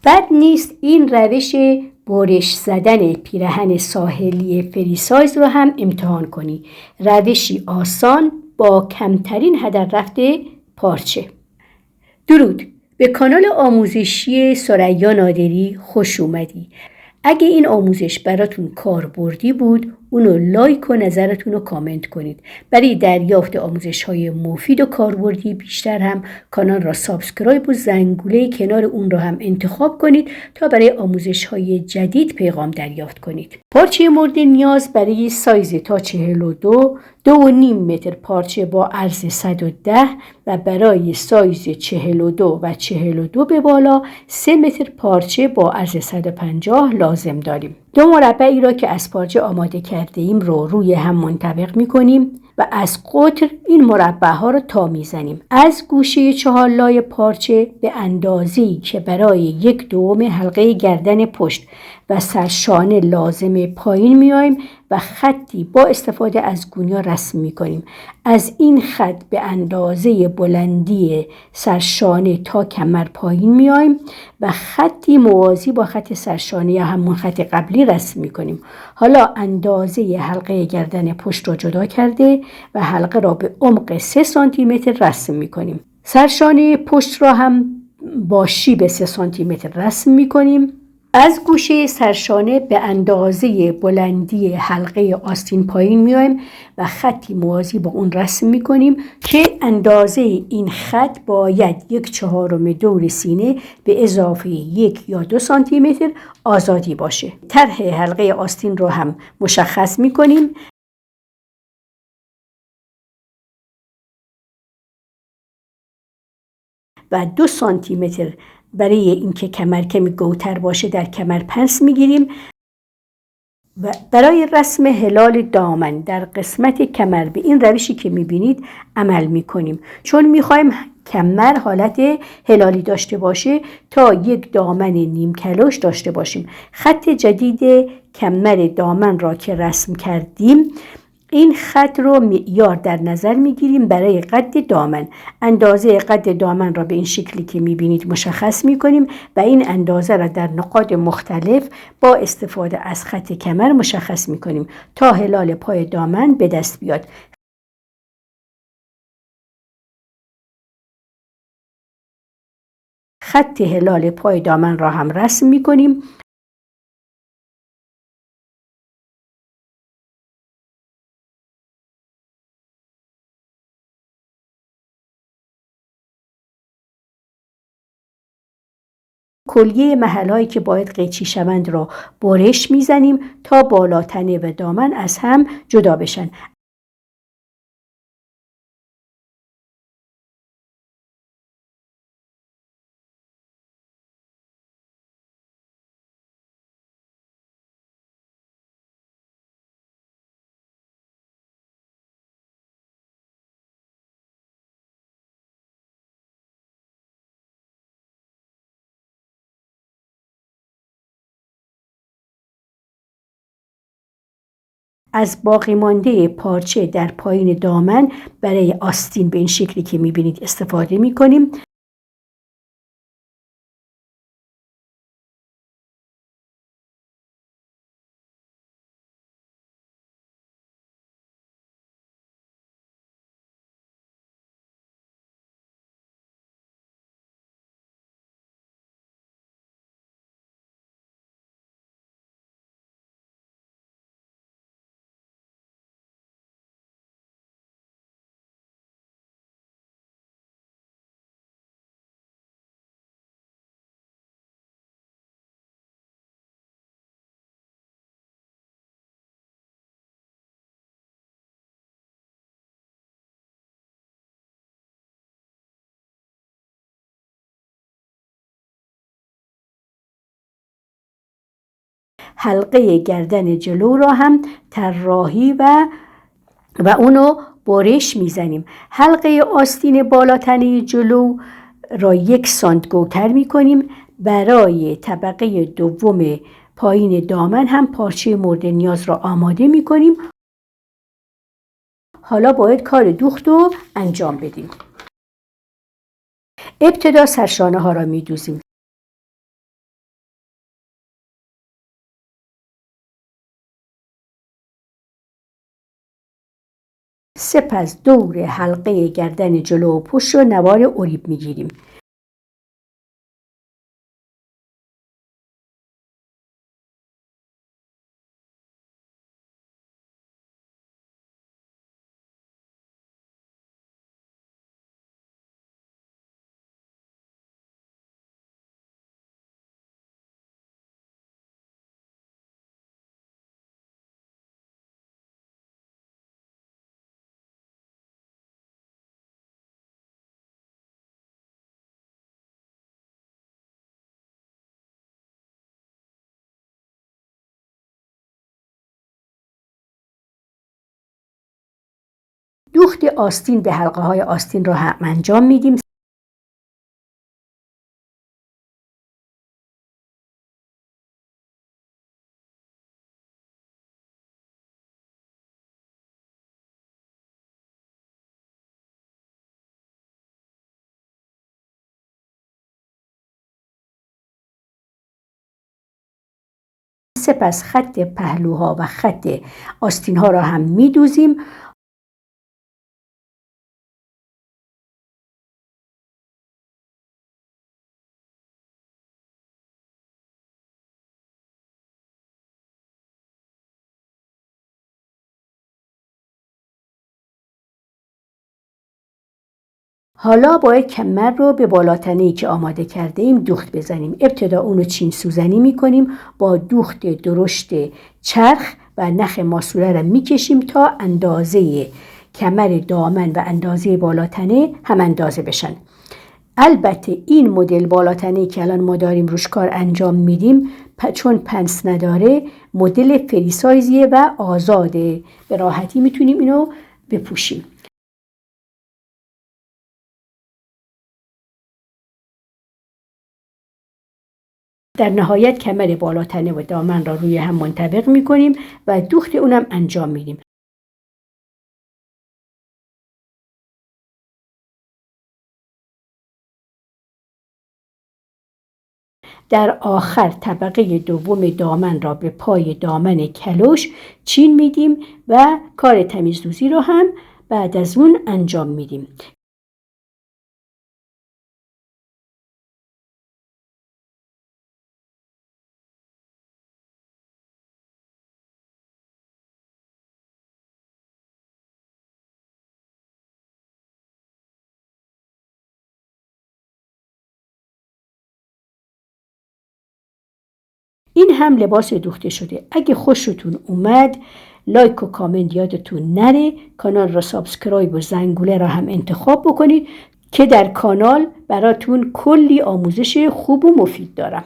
بد نیست این روش برش زدن پیراهن ساحلی فری سایز رو هم امتحان کنی. روشی آسان با کمترین هدر رفته پارچه. درود، به کانال آموزشی ثریا نادری خوش اومدی. اگه این آموزش براتون کاربردی بود، اونو لایک و نظرتون رو کامنت کنید. برای دریافت آموزش‌های مفید و کاربردی بیشتر هم کانال را سابسکرایب و زنگوله کنار اون رو هم انتخاب کنید تا برای آموزش‌های جدید پیغام دریافت کنید. پارچه مورد نیاز برای سایز تا 42 2.5 متر پارچه با عرض 110 و برای سایز 42 و 42 به بالا 3 متر پارچه با عرض 150 لازم داریم. 2 مربعی را که از پارچه آماده کرده ایم رو روی هم منطبق می کنیم و از قطر این مربع ها رو تا می زنیم. از گوشه 4 لای پارچه به اندازه‌ای که برای 1/2 حلقه گردن پشت و سرشانه لازم پایین میایم و خطی با استفاده از گونیا رسم میکنیم. از این خط به اندازه بلندی سرشانه تا کمر پایین میایم و خطی موازی با خط سرشانه یا همون خط قبلی رسم میکنیم. حالا اندازه حلقه گردن پشت را جدا کرده و حلقه را به عمق 3 سانتی متر رسم میکنیم. سرشانه پشت را هم با شیب 3 سانتی متر رسم میکنیم. از گوشه سرشانه به اندازه بلندی حلقه آستین پایین میایم و خطی موازی با اون رسم میکنیم که اندازه این خط باید 1/4 دور سینه به اضافه 1 یا 2 سانتی متر آزادی باشه. طرح حلقه آستین رو هم مشخص میکنیم و 2 سانتی متر برای اینکه کمر کمی گوتر باشه در کمر پنس میگیریم و برای رسم هلال دامن در قسمت کمر به این روشی که میبینید عمل میکنیم، چون میخوایم کمر حالت هلالی داشته باشه تا یک دامن نیم کلوش داشته باشیم. خط جدید کمر دامن را که رسم کردیم، این خط رو معیار در نظر میگیریم برای قد دامن. اندازه قد دامن را به این شکلی که میبینید مشخص میکنیم و این اندازه را در نقاط مختلف با استفاده از خط کمر مشخص میکنیم تا هلال پای دامن به دست بیاد. خط هلال پای دامن را هم رسم میکنیم. کلیه محلهایی که باید قیچی شوند را برش میزنیم تا بالا تنه و دامن از هم جدا بشن. از باقی مانده پارچه در پایین دامن برای آستین به این شکلی که میبینید استفاده میکنیم. حلقه گردن جلو را هم طراحی و اونو برش میزنیم. حلقه آستین بالا تنه جلو را 1 سانت گوتر میکنیم. برای طبقه دوم پایین دامن هم پارچه مورد نیاز را آماده میکنیم. حالا باید کار دوخت رو انجام بدیم. ابتدا سرشانه ها را میدوزیم. سپس دور حلقه گردن جلو و پشت رو نوار اوریب میگیریم. دوخت آستین به حلقه های آستین را هم انجام میدیم. سپس خط پهلوها و خط آستین ها را هم میدوزیم. حالا باید کمر رو به بالاتنه‌ای که آماده کرده ایم دوخت بزنیم. ابتدا اون رو چین سوزنی میکنیم. با دوخت درشت چرخ و نخ ماسوره رو میکشیم تا اندازه کمر دامن و اندازه بالاتنه هم اندازه بشن. البته این مدل بالاتنه‌ای که الان ما داریم روش کار انجام میدیم چون پنس نداره مدل فری سایزیه و آزاده، به راحتی میتونیم اینو بپوشیم. در نهایت کمر بالاتنه و دامن را روی هم منطبق میکنیم و دوخت اونم انجام میدیم. در آخر طبقه دوم دامن را به پای دامن کلوش چین میدیم و کار تمیزدوزی رو هم بعد از اون انجام میدیم. این هم لباس دوخته شده. اگه خوشتون اومد لایک و کامنت یادتون نره. کانال را سابسکرایب و زنگوله را هم انتخاب بکنید که در کانال براتون کلی آموزش خوب و مفید دارم.